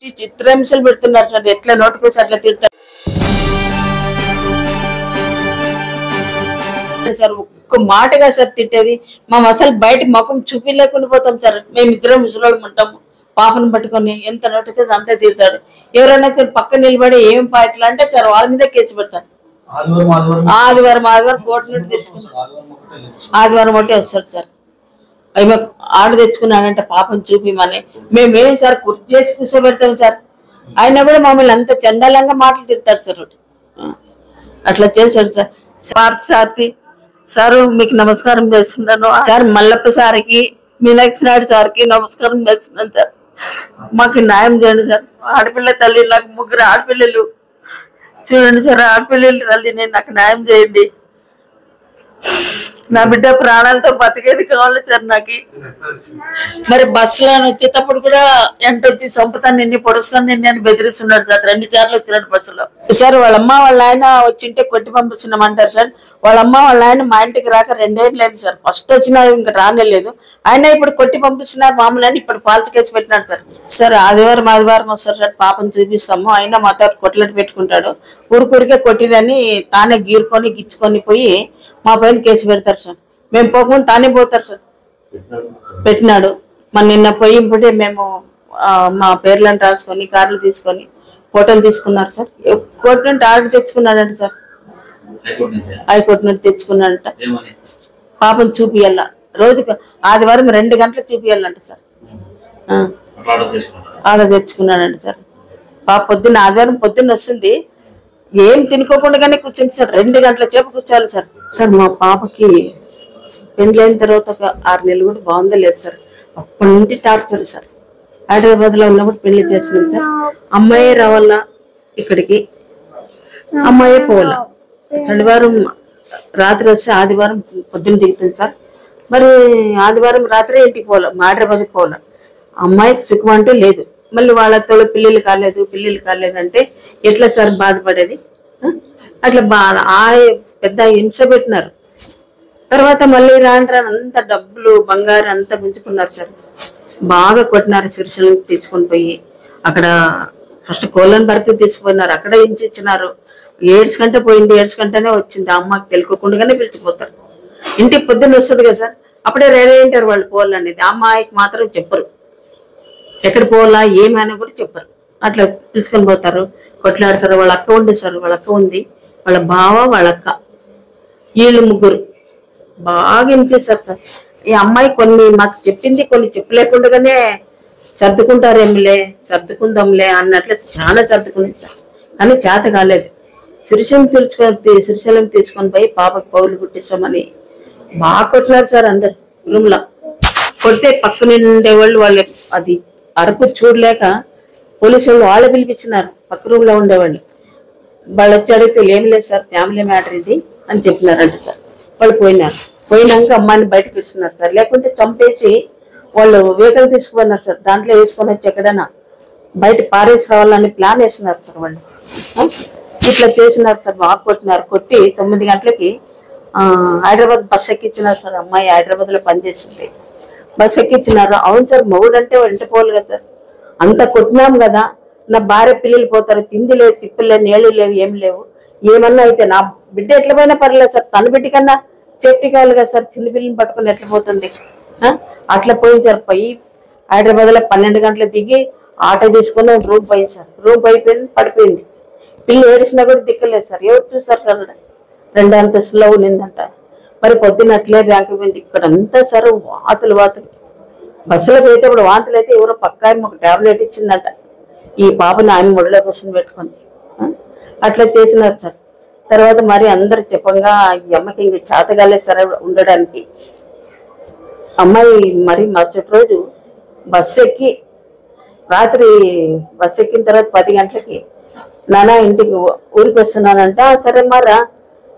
చిత్రహింసలు పెడుతున్నారు సార్. ఎట్లా నోటికోసి అట్లా తిడతారు సార్. ఒక్క మాటగా సార్ తిట్టేది. మేము అసలు బయట ముఖం చూపిలేకుండా పోతాం సార్. మేమిద్దరం ముసలోళ్ళం ఉంటాము. పాపను పట్టుకొని ఎంత నోటికోసి అంతే తిడతాడు. ఎవరైనా సార్ పక్కన నిలబడి ఏం ఇట్లా అంటే సార్ వాళ్ళ మీద కేసు పెడతాడు. ఆదివారం కోర్టు నుండి తెచ్చుకుంటాడు. ఆదివారం ఒకటే వస్తాడు సార్. అవి ఆడు తెచ్చుకున్నాడంటే పాపం చూపిమని మేమేం సార్ కుర్చీ చేసి కూర్చోబెడతాం సార్. ఆయన కూడా మమ్మల్ని అంత చండాలంగా మాటలు తిడతాడు సార్. అట్లా చేశాడు సార్. సారథి సారు మీకు నమస్కారం చేస్తున్నాను సార్. మల్లప్ప సార్కి, మీనాక్షి నాయుడు సార్కి నమస్కారం చేస్తున్నాను సార్. మాకు న్యాయం చేయండి సార్. ఆడపిల్ల తల్లి, నాకు 3 ఆడపిల్లలు. చూడండి సార్, ఆడపిల్లల తల్లి నేను, నాకు న్యాయం చేయండి. నా బిడ్డ ప్రాణాలతో బతికేది కావాలి సార్ నాకు. మరి బస్సులో వచ్చేటప్పుడు కూడా ఎంట వచ్చి చంపుతాను నిన్ను, పొడుస్తాను నిన్ను అని బెదిరిస్తున్నాడు సార్. 2 సార్లు వచ్చినాడు బస్సులో సార్. వాళ్ళమ్మ వాళ్ళ ఆయన వచ్చింటే కొట్టి పంపిస్తున్నామంటారు సార్. వాళ్ళమ్మ వాళ్ళ ఆయన మా ఇంటికి రాక 2 ఏళ్ళు లేదు సార్. ఫస్ట్ వచ్చినా ఇంకా రానేలేదు. ఆయన ఇప్పుడు కొట్టి పంపిస్తున్నారు మామూలు అని ఇప్పుడు పాల్చి కేసు పెట్టినాడు సార్. సార్ ఆదివారం వస్తారు సార్. పాపం చూపిస్తాము. అయినా మా తాత కొట్లాట పెట్టుకుంటాడు. ఊరికే కొట్టిదని తానే గీరుకొని గిచ్చుకొని పోయి మా పైన కేసు పెడతారు సార్. మేము పోకుండా తానే పోతారు సార్. పెట్టినాడు. మన నిన్న పోయింపుటే మేము మా పేర్లను రాసుకొని కార్లు తీసుకొని ఫోటోలు తీసుకున్నారు సార్. కోర్టు నుండి ఆర్డర్ తెచ్చుకున్నాడంట సార్. హైకోర్టు నుండి తెచ్చుకున్నాడంట. పాపం చూపియాల రోజుకు ఆదివారం 2 గంటలు చూపియాలంట సార్. ఆర్డర్ తెచ్చుకున్నాడంట సార్. పాప పొద్దున్న ఆదివారం పొద్దున్న వస్తుంది. ఏం తినుకోకుండానే కూర్చుంది సార్. 2 గంటల సేపు కూర్చోాలి సార్. సార్ మా పాపకి పెళ్ళైన తర్వాత ఒక 6 నెలలు కూడా బాగుందో లేదు సార్. అప్పటి నుండి టార్చర్ సార్. హైదరాబాద్ లో ఉన్నప్పుడు పెళ్లి చేస్తున్నాం సార్. అమ్మాయి రావాలా ఇక్కడికి, అమ్మాయి పోవాలా. శనివారం రాత్రి వస్తే ఆదివారం పొద్దున్న దిగుతుంది సార్. మరి ఆదివారం రాత్రి ఇంటికి పోవాలా, హైదరాబాద్కి పోవాలా. అమ్మాయికి సుఖం అంటూ లేదు. మళ్ళీ వాళ్ళతో పిల్లలు కాలేదు అంటే ఎట్లా సార్ బాధపడేది. అట్లా పెద్ద హింస పెట్టినారు. తర్వాత మళ్ళీ రాను అంత డబ్బులు బంగారు అంతా గుంజుకున్నారు సార్. బాగా కొట్టినారు. సిరిసిల్లకు తీసుకొని పోయి అక్కడ ఫస్ట్ కోళ్ళని భర్తీ తీసుకుపోయినారు. అక్కడ హింస ఇచ్చినారు. 7 గంట పోయింది. 7 గంటనే వచ్చింది. అమ్మకి తెలుకోకుండానే పిలిచిపోతారు. ఇంటికి పొద్దున్న వస్తుంది కదా సార్. అప్పుడే రెడీ అయింటారు వాళ్ళు పోవాలనేది. అమ్మాయికి మాత్రం చెప్పరు. ఎక్కడ పోవాలా ఏమైనా కూడా చెప్పరు. అట్లా పిలుచుకొని పోతారు, కొట్లాడతారు. వాళ్ళ అక్క ఉంది సార్. వాళ్ళ అక్క ఉంది, వాళ్ళ బావ, వాళ్ళ అక్క, వీళ్ళు 3 బాగా హింసేస్తారు సార్. ఈ అమ్మాయి కొన్ని మాకు చెప్పింది, కొన్ని చెప్పలేకుండానే సర్దుకుంటారేమిలే, సర్దుకుందాంలే అన్నట్లు చాలా సర్దుకుని సార్. కానీ చేత కాలేదు. శ్రీశైలం తీసుకొని పోయి పాపకు పౌరులు పుట్టిస్తామని బాగా కొట్టినారు సార్. అందరు రూమ్ లో కొడితే పక్కన ఉండేవాళ్ళు వాళ్ళు అది అరుపు చూడలేక పోలీసు వాళ్ళు వాళ్ళే పిలిపించినారు. పక్క రూమ్ లో ఉండేవాళ్ళు. వాళ్ళు వచ్చి అడిగితే ఏం లేదు సార్, ఫ్యామిలీ మ్యాటర్ ఇది అని చెప్పినారంట సార్. వాళ్ళు పోయినాక అమ్మాయిని బయటకు తీసుకున్నారు సార్. లేకుంటే చంపేసి వాళ్ళు వెహికల్ తీసుకుపోయినారు సార్. దాంట్లో వేసుకొని వచ్చి ఎక్కడైనా బయట పారేసి రావాలని ప్లాన్ వేస్తున్నారు సార్. వాళ్ళు ఇట్లా చేసినారు సార్. బాగా కొట్టినారు. కొట్టి 9 గంటలకి హైదరాబాద్ బస్ ఎక్కించినారు సార్. అమ్మాయి హైదరాబాద్ లో పనిచేస్తుంది. బస్ ఎక్కించినారు. అవును సార్, మొగుడు అంటే వెంట పోవాలి కదా సార్. అంత కొట్టినాం కదా, నా భార్య పిల్లలు పోతారు, తిండి లేదు, తిప్పులు లేవు, నీళ్లు లేవు, ఏం లేవు. ఏమన్నా అయితే నా బిడ్డ ఎట్లా పోయినా పర్లేదు సార్. తన బిడ్డ కన్నా సేఫ్టీ కావాలి కదా సార్. చిన్న పిల్లల్ని పట్టుకుని ఎట్లా పోతుంది. అట్లా పోయింది సార్. పోయి హైదరాబాద్ లో 12 గంటలు దిగి ఆటో తీసుకుని రూమ్ పోయింది సార్. రూమ్ అయిపోయింది, పడిపోయింది. పిల్లలు ఏడిసినా కూడా దిక్కలేదు సార్. ఎవరు చూసారు సార్. 2 అంతస్తులో ఉన్నిందంట. మరి పొద్దున్న అట్లే బ్యాంకు పోయింది. ఇక్కడ అంతా సార్ వాతులు. బస్సులో పోతే ఇప్పుడు వాంతులు అయితే ఎవరో పక్క ఒక టాబ్లెట్ ఇచ్చిందంట. ఈ పాపని ఆయన ముడిలో కోసం పెట్టుకొని అట్లా చేసినారు సార్. తర్వాత మరి అందరు చెప్పంగా ఈ అమ్మకి ఇంక చేతగాలేదు సార్ ఉండడానికి. అమ్మాయి మరి మరుసటి రోజు బస్సు ఎక్కి రాత్రి బస్సు ఎక్కిన తర్వాత 10 గంటలకి నాన్న ఇంటికి ఊరికి వస్తున్నానంట. సరే మరా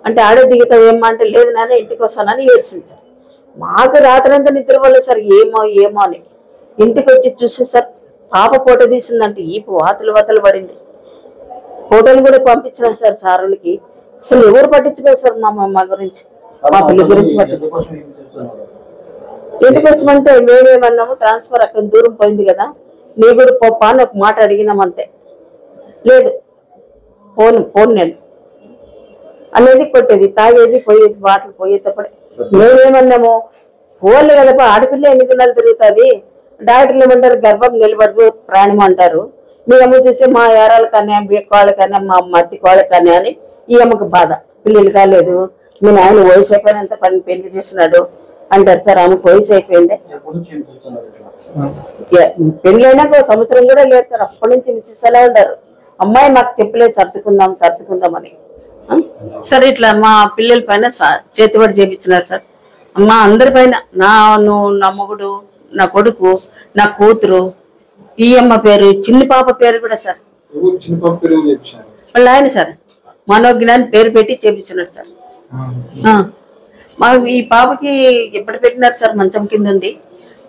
అంటే ఆడే దిగుతావేమో అంటే లేదు నాన్న ఇంటికి వస్తానని ఏడ్చింది సార్. మాకు రాత్రి అంతా నిద్రపోలేదు సార్. ఏమో అని ఇంటికి వచ్చి చూసి సార్ పాప ఫోటో తీసిందంటే ఈ వాతలు పడింది. ఫోటోలు కూడా పంపించినాం సార్ సారులకి. అసలు ఎవరు పట్టించుకోరు సార్ మా గురించి, మా పిల్లల గురించి పట్టించుకోరు. ఎందుకోసం అంటే మేమేమన్నాము ట్రాన్స్ఫర్ అక్కడ దూరం పోయింది కదా, నీ కూడా పోప్ప అని ఒక మాట అడిగినాం అంతే. లేదు పోను నేను అనేది కొట్టేది, తాగేది, పోయేది, బాటలు పోయేటప్పుడే. మేమేమన్నాము, పోలే కదపా ఆడపిల్ల ఎన్ని దినాలు తిరుగుతుంది, డాక్టర్లు ఏమంటారు గర్భం నిలబడదు ప్రాణం అంటారు. మీ అమ్మ చూసి మా ఏరాల కన్నా కోళ్ళ కన్నా మా మత్తి కోళ్ళ కన్నా అని ఈ అమ్మకు బాధ. పిల్లలు కాలేదు, మీ నాయన వయసు అయిపోయినంత పని పెళ్లి చేసినాడు అంటారు సార్. ఆమెకు వయసు అయిపోయింది, పెళ్ళైనాక 1 సంవత్సరం కూడా లేదు సార్. అప్పటి నుంచి మిస్సలా ఉంటారు. అమ్మాయి మాకు చెప్పలేదు సర్దుకుందామని. సార్ ఇట్లా మా పిల్లల పైన చేతిబడి చేపించినారు సార్. అమ్మ అందరి పైన, నా మొగుడు, నా కొడుకు, నా కూతురు, ఈ అమ్మ పేరు, చిన్న పాప పేరు కూడా సార్ వాళ్ళ ఆయన సార్ మనోజ్ఞాని పేరు పెట్టి చేపించినారు సార్. మాకు ఈ పాపకి ఎప్పుడు పెట్టినారు సార్, మంచం కింద ఉంది.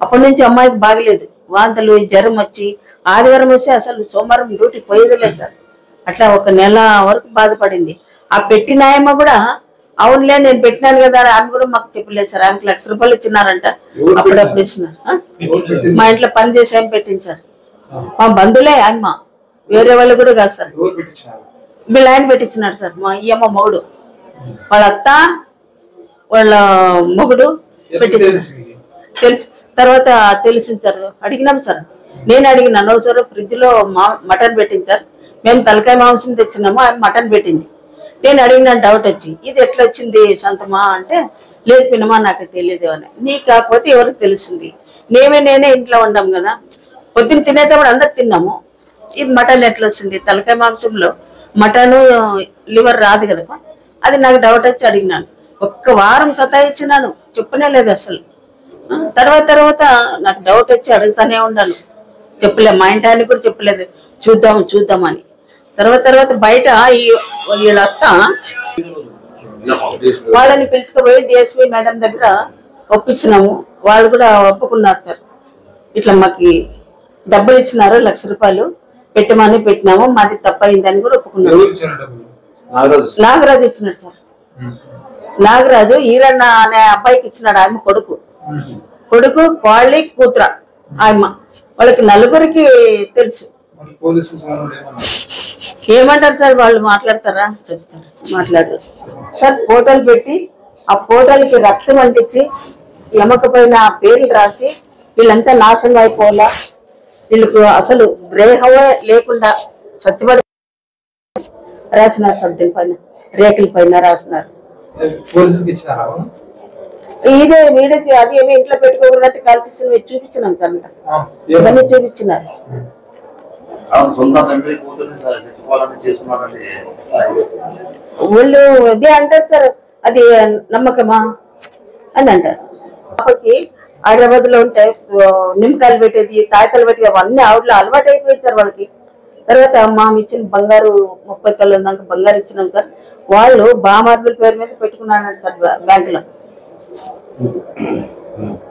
అప్పటి నుంచి అమ్మాయికి బాగలేదు, వాంతులు, జ్వరం వచ్చి ఆదివారం వస్తే అసలు సోమవారం డ్యూటీ పోయేది లేదు సార్. అట్లా 1 నెల వరకు బాధపడింది. ఆ పెట్టినాయమ్మ కూడా అవునులే నేను పెట్టినాను కదా ఆమె కూడా మాకు చెప్పలేదు సార్. ఆమెకు 1,00,000 రూపాయలు ఇచ్చినారంట, అప్పుడప్పుడు ఇచ్చినారు. మా ఇంట్లో పని చేసి ఏం పెట్టింది సార్, మా బంధువులే అమ్మ, వేరే వాళ్ళు కూడా కాదు సార్. వీళ్ళు ఆయన పెట్టించినారు సార్. మా ఈ అమ్మ మొగుడు, వాళ్ళ అత్త, వాళ్ళ మొగుడు పెట్టించారు. తెలుసు తర్వాత తెలిసింది సార్. అడిగినాం సార్, నేను అడిగినాను సార్. ఫ్రిడ్జ్ లో మటన్ పెట్టింది సార్. మేము తలకాయ మాంసం తెచ్చినాము, ఆమె మటన్ పెట్టింది. నేను అడిగిన డౌట్ వచ్చి, ఇది ఎట్లా వచ్చింది సొంతమా అంటే, లేదు పిన్నమా నాకు తెలియదు అని. నీకు కాకపోతే ఎవరికి తెలిసింది, నేనే ఇంట్లో ఉండాం కదా, పొద్దున్న తినేటప్పుడు అందరు తిన్నాము. ఇది మటన్ ఎట్లా వచ్చింది, తలకాయ మాంసంలో మటను లివర్ రాదు కదా. అది నాకు డౌట్ వచ్చి అడిగినాను. 1 వారం సతాయించినాను, చెప్పనే లేదు అసలు. తర్వాత నాకు డౌట్ వచ్చి అడుగుతానే ఉన్నాను, చెప్పలే. మా ఇంటి ఆయన కూడా చెప్పలేదు, చూద్దామని. తర్వాత బయట వీళ్ళ అత్త వాళ్ళని పిలుచుకుపోయి డిఎస్పీ మేడం దగ్గర ఒప్పించినాము. వాళ్ళు కూడా ఒప్పుకున్నారు సార్. ఇట్లా మాకు డబ్బులు ఇచ్చినారు, 1,00,000 రూపాయలు పెట్టమని పెట్టినాము, మాది తప్పయిందని కూడా ఒప్పుకున్నారు. నాగరాజు ఇచ్చినాడు సార్. నాగరాజు ఈరన్న అనే అబ్బాయికి ఇచ్చినాడు. ఆమె కొడుకు, కోళ్ళి, కూతుర ఆయమ్మ. వాళ్ళకి 4గురికి తెలుసు. ఏమంటారు సార్ వాళ్ళు, మాట్లాడతారా? చెప్తారు, మాట్లాడరు సార్. ఫోటోలు పెట్టి ఆ ఫోటోలకి రక్తం అంటించి ఎమక పైన పేర్లు రాసి వీళ్ళంతా నాశనం అయిపోవాలా, వీళ్ళకు అసలు ద్రేహమే లేకుండా సత్యపడి రాసినారు సార్. దీనిపైన రేకుల పైన రాసినారు. ఇదే వీడియో అది ఏమి ఇంట్లో పెట్టుకోకూడదంటే కాల్చేసిన చూపించినాం సార్. అంతా ఇవన్నీ చూపించినారు. వాళ్ళు ఇదే అంటారు సార్, అది నమ్మకమా అని అంటారు. పాపకి హైదరాబాద్ లో ఉంటే నిమ్మకాయలు పెట్టేది, తాయికాయలు పెట్టేది, అవన్నీ ఆవిడలో అలవాటు అయిపోయింది సార్ వాళ్ళకి. తర్వాత మామ ఇచ్చిన బంగారు 30 కళ్ళు దాకా బంగారు ఇచ్చినాం సార్. వాళ్ళు బామార్దుల పేరు మీద పెట్టుకున్నాడు సార్ బ్యాంకులో.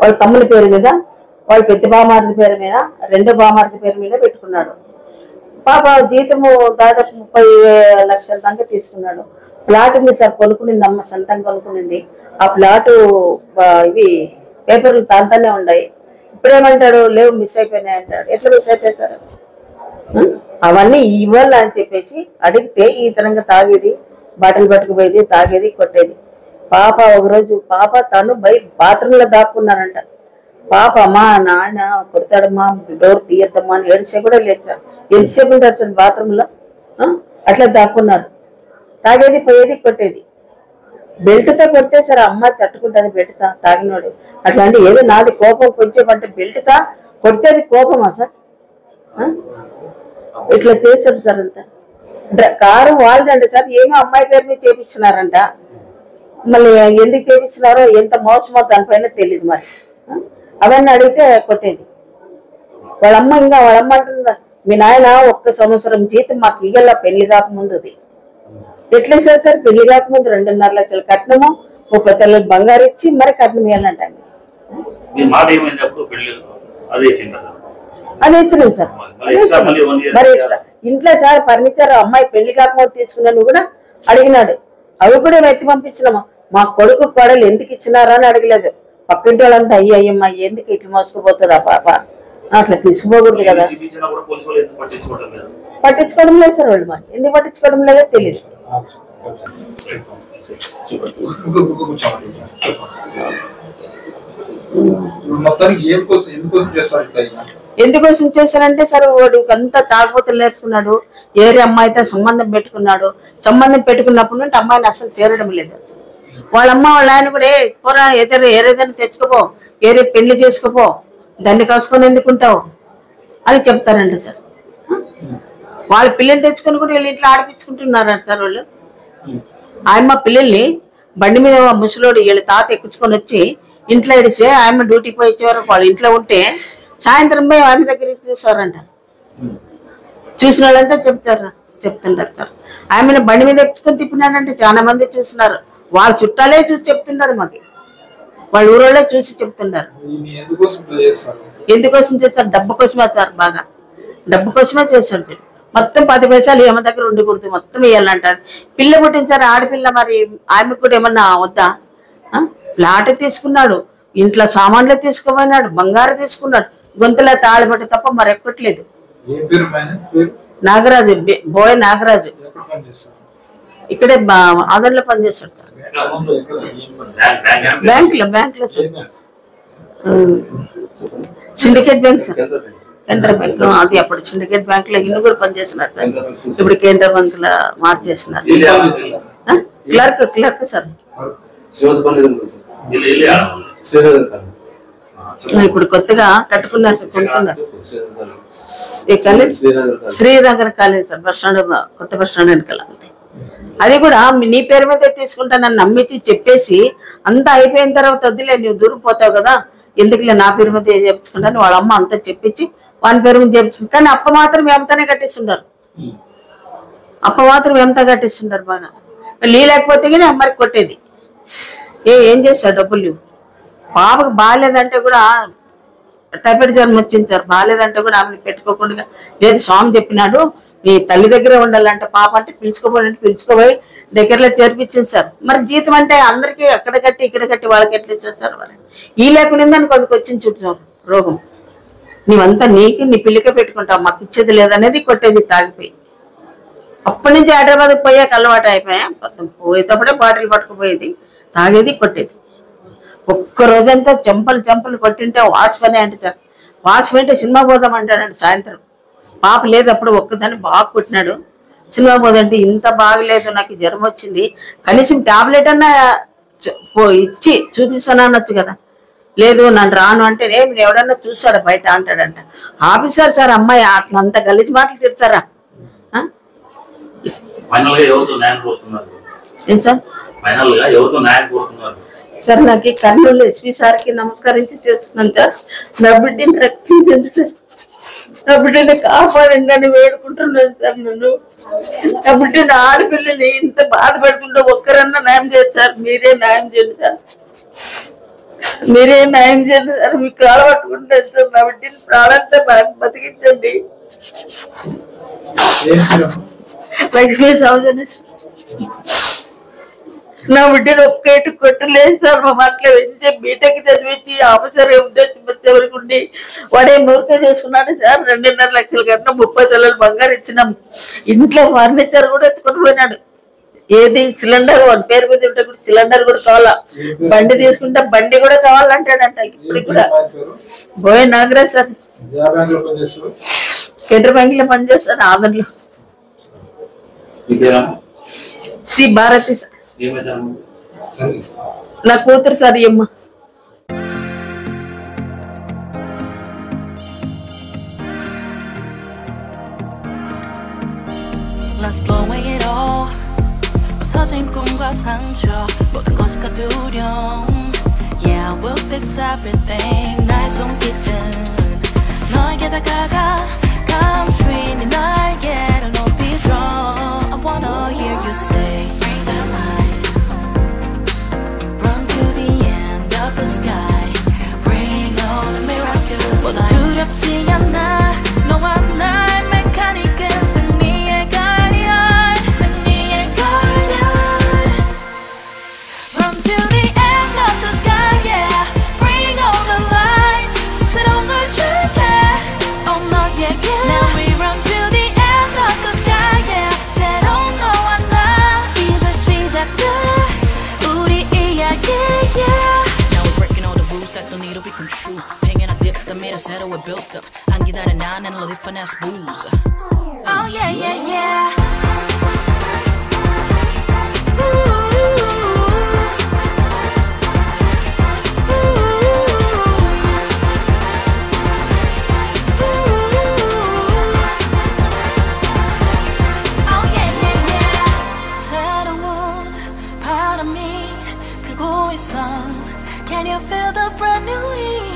వాళ్ళ తమ్ముల పేరు మీద, వాళ్ళ పెద్ద బామార్ది పేరు మీద, 2వ బామార్ది పేరు మీద పెట్టుకున్నాడు. పాప జీతము దాదాపు 30 లక్షల దాకా తీసుకున్నాడు. ప్లాట్ ఉంది సార్, కొనుక్కునింది అమ్మ, సొంతంగా కొనుక్కునింది. ఆ ప్లాటు ఇవి పేపర్లు తాంతానే ఉన్నాయి. ఇప్పుడేమంటాడు, లేవు మిస్ అయిపోయినాయి అంటాడు. ఎట్లా మిస్ అయిపోయాయి సార్? అవన్నీ ఇవ్వాలి అని చెప్పేసి అడిగితే ఈ తరంగా తాగేది, బాటిల్ పట్టుకుపోయేది, తాగేది, కొట్టేది. పాప ఒకరోజు తను బాత్రూంలో దాక్కున్నారంట. పాప మా నాన్న కొడతాడమ్మా, డోర్ తీయద్దమ్మా అని ఏడిసే కూడా లేదు సార్. ఎంతసేపు ఉంటారు సార్ బాత్రూంలో? అట్లా దాక్కున్నారు. తాగేది, పోయేది, కొట్టేది. బెల్ట్తో కొడితే సార్ అమ్మాయి తట్టుకుంటుంది, బెల్ట్తో తాగినోడు. అట్లా అంటే ఏదో నాది కోపం కొంచెం అంటే బెల్ట్తో కొడితే అది కోపమా సార్? ఇట్లా చేస్తాడు సార్. అంతా కారు వాళ్ళదండి సార్. ఏమో అమ్మాయి పేరు మీద చేపించినారంట. మళ్ళీ ఎందుకు చేపించినారో, ఎంత మోసమో దానిపైన తెలియదు మరి. అవన్నీ అడిగితే కొట్టేది. వాళ్ళమ్మ అంటుందా, మీ నాయన 1 సంవత్సరం జీతం మాకు ఇయ్యాల పెళ్లి కాకముందుది. ఎట్లా ఇస్తారు సార్? పెళ్లి కాకముందు 2.5 లక్షల కట్నము, 30 తొలలు బంగారు ఇచ్చి మరి కట్నం ఇవ్వాలంటండి. అది ఇచ్చినాం సార్. మరి ఇంట్లో సార్ ఫర్నిచర్ అమ్మాయి పెళ్లి కాకముందు తీసుకున్నాను కూడా అడిగినాడు. అవి కూడా ఎత్తి పంపించినామా. మా కొడుకు కోడలు ఎందుకు ఇచ్చినారా అని అడగలేదు. పక్కింటి వాళ్ళంతా అయ్యమ్మా ఎందుకు ఇట్లు మోసుకుపోతుంది ఆ పాప అట్లా తీసుకుపోకూడదు కదా. పట్టించుకోవడం లేదు సార్ వాళ్ళు. మరి ఎందుకు పట్టించుకోవడం లేదో తెలియదు. ఎందుకోసం చేశారంటే సార్ వాడు అంతా తాగుబోతులు నేర్చుకున్నాడు. ఏరే అమ్మాయితో సంబంధం పెట్టుకున్నాడు. సంబంధం పెట్టుకున్నప్పుడు నుండి అమ్మాయిని అసలు చేరడం లేదు. వాళ్ళమ్మ వాళ్ళ ఆయన కూడా పోరా ఏరేదైనా తెచ్చుకోపో, ఏరే పెళ్లి చేసుకోపో, దాన్ని కాసుకొని ఎందుకుంటావు అని చెప్తారంట సార్. వాళ్ళ పిల్లలు తెచ్చుకొని కూడా వీళ్ళు ఇంట్లో ఆడిపించుకుంటున్నారంట సార్ వాళ్ళు. ఆయమ్మ పిల్లల్ని బండి మీద ముసలోడు వీళ్ళ తాత ఎక్కించుకొని వచ్చి ఇంట్లో ఇడిచి ఆయమ్మ డ్యూటీకి పోయి వచ్చే వరకు వాళ్ళు ఇంట్లో ఉంటే సాయంత్రం పోయి ఆమె దగ్గరికి చూస్తారంట. చూసిన వాళ్ళంతా చెప్తుంటారు సార్. ఆమెను బండి మీద ఎక్కించుకొని తిప్పినాడంటే చాలా మంది చూస్తున్నారు. వాళ్ళ చుట్టాలే చూసి చెప్తున్నారు. మాకు వాళ్ళ ఊరోళ్ళే చూసి చెప్తున్నారు. ఎందుకోసం చేస్తారు? డబ్బు కోసమే సార్. బాగా డబ్బు కోసమే చేస్తాడు. మొత్తం 10 పైసలు ఏమ దగ్గర ఉండకూడదు, మొత్తం ఇవ్వాలంటారు. పిల్ల పుట్టించారు ఆడపిల్ల. మరి ఆమెకు కూడా ఏమన్నా వద్దా? ప్లాట్ తీసుకున్నాడు, ఇంట్లో సామాన్లు తీసుకుపోయినాడు, బంగారు తీసుకున్నాడు, గొంతులో తాళిబట్ట తప్ప మరి ఎక్కట్లేదు. నాగరాజు, బోయ్ నాగరాజు. ఇక్కడే ఆదరణలో పనిచేస్తాడు సార్. బ్యాంకులో సార్. Syndicate bank sir. కేంద్ర బ్యాంక్ అది అప్పుడు సిండికేట్ బ్యాంక్ లో ఇన్ని కూడా పనిచేస్తున్నారు సార్. ఇప్పుడు కేంద్ర బ్యాంక్ లో మార్చేస్తున్నారు. Clerk sir. ఇప్పుడు కొత్తగా కట్టుకున్నారు సార్, కొనుక్కున్నారు. Srinagar college sir, bus stand, కొత్త బస్ స్టాండ్ వెనకాల. అది కూడా నీ పేరు మీద తీసుకుంటానని నమ్మించి చెప్పేసి అంతా అయిపోయిన తర్వాత వద్దులే నువ్వు దూరం పోతావు కదా, ఎందుకులే నా పేరు మీద చేపించుకుంటాను వాళ్ళ అమ్మ అంతా చెప్పించి వాని పేరు మీద చేపించుకుంటాను. కానీ అప్ప మాత్రం ఎంతనే కట్టిస్తుంటారు. ఎంత కట్టిస్తుంటారు బాగా. లీ లేకపోతే కానీ అమ్మకి కొట్టేది. ఏం చేస్తాడు? డబ్బులు పాపకు బాగాలేదంటే కూడా టైఫాయిడ్ జ్వరం వచ్చింది సార్. బాగాలేదంటే కూడా ఆమెను పెట్టుకోకుండా లేదు స్వామి చెప్పినాడు నీ తల్లి దగ్గరే ఉండాలంటే పాప అంటే పిలుచుకోపోయి దగ్గరలో చేర్పించింది సార్. మరి జీతం అంటే అందరికీ అక్కడ కట్టి ఇక్కడ కట్టి వాళ్ళకి ఎట్లా ఇచ్చేస్తారు? వాళ్ళని ఈ లేకుండా కొందరికి వచ్చింది చుట్టూ రోగం. నీవంతా నీకు నీ పిల్లికే పెట్టుకుంటావు, మాకు ఇచ్చేది లేదనేది కొట్టేది తాగిపోయి. అప్పటి నుంచి హైదరాబాద్కి పోయాక అలవాటు అయిపోయా. పోయేటప్పుడే బాటిల్ పట్టుకుపోయేది, తాగేది, కొట్టేది. ఒక్క రోజంతా చెంపలు కొట్టింటే వాసుపనే అంటే సార్. వాసుపంటే సినిమా పోదాం అంటాడంటే సాయంత్రం. పాప లేదు అప్పుడు ఒక్కదాన్ని బాగా కొట్టినాడు. సినిమా పోదంటే ఇంత బాగలేదు నాకు జ్వరం వచ్చింది, కనీసం టాబ్లెట్ అన్నా ఇచ్చి చూపిస్తాను అనొచ్చు కదా. లేదు నన్ను రాను అంటే మీరు ఎవడన్నా చూస్తాడా బయట అంటాడంట. ఆఫీసర్ సార్ అమ్మాయి అట్లా అంత గలీజ్ మాటలు తిడతారా? ఏం సార్? సార్ నాకు కర్నూలు ఎస్పీ సార్కి నమస్కరించి చేస్తున్నాను సార్. నా బిడ్డని రక్షించండి సార్, నా బిడ్డని కాపాడండి అని వేడుకుంటున్నాను సార్. నన్ను నా బిడ్డని ఆడపిల్లని ఇంత బాధ పెడుతుంటే ఒక్కరన్నా న్యాయం చేయండి సార్. మీరే న్యాయం చేయండి సార్, మీరే న్యాయం చేయండి సార్. మీకు కాలు పట్టుకుంటాను సార్. నా బిడ్డని ప్రాణంతో బతికించండి. లక్ష్మీ సౌజన్య సార్. నా బిడ్డను ఒక్కటి కొట్టలేదు సార్. మా మాటలో పెంచి బీటెక్ చదివించి ఆఫీసర్ ఉద్దేశం వచ్చే వరకు ఉండి వాడే మూర్ఖ చేసుకున్నాడు సార్. 2.5 లక్షలు కట్టినా 30 తొలలు బంగారు ఇచ్చినాం. ఇంట్లో ఫర్నిచర్ కూడా ఎత్తుకొని పోయినాడు. ఏది సిలిండర్ వాడి పేరు మీద ఉంటే కూడా సిలిండర్ కూడా కావాలా, బండి తీసుకుంటే బండి కూడా కావాలంటాడంట. ఇప్పుడు కూడా బోయ్ నాగరాజ్ సార్. కేంద్ర బ్యాంక్ లో పనిచేస్తాను ఆదరణలో. శ్రీ భారతి సార్. నా కూతురు సార్ ఈ అమ్మ. Let's blow it all. 서진 꿈과 상처 모든 것이 두려움. Yeah, we'll fix everything. 나의 손길은 너에게 다가가. Come tree 네 날개를 높이 draw. I wanna hear you say bring the light. Run to the end of the sky. Bring all the miracles. 모두 두렵지 않아. 너와 나의 메카닉은 승리의 guardian. 승리의 guardian. Run to the end of the sky. Yeah. Bring all the lights. 새로운 걸 줄게. settle it built up 안 기다려 나는 loaded finesse booze Oh yeah yeah yeah Can you feel the brand new heat?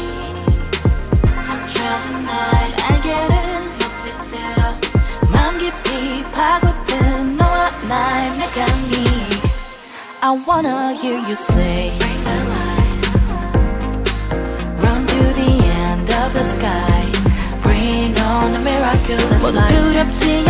Just tonight 알게는 빛들어 맘 깊이 파고든 너와 나의 mechanic I wanna hear you say Bring the light Run to the end of the sky Bring on the miraculous light 모두 두렵지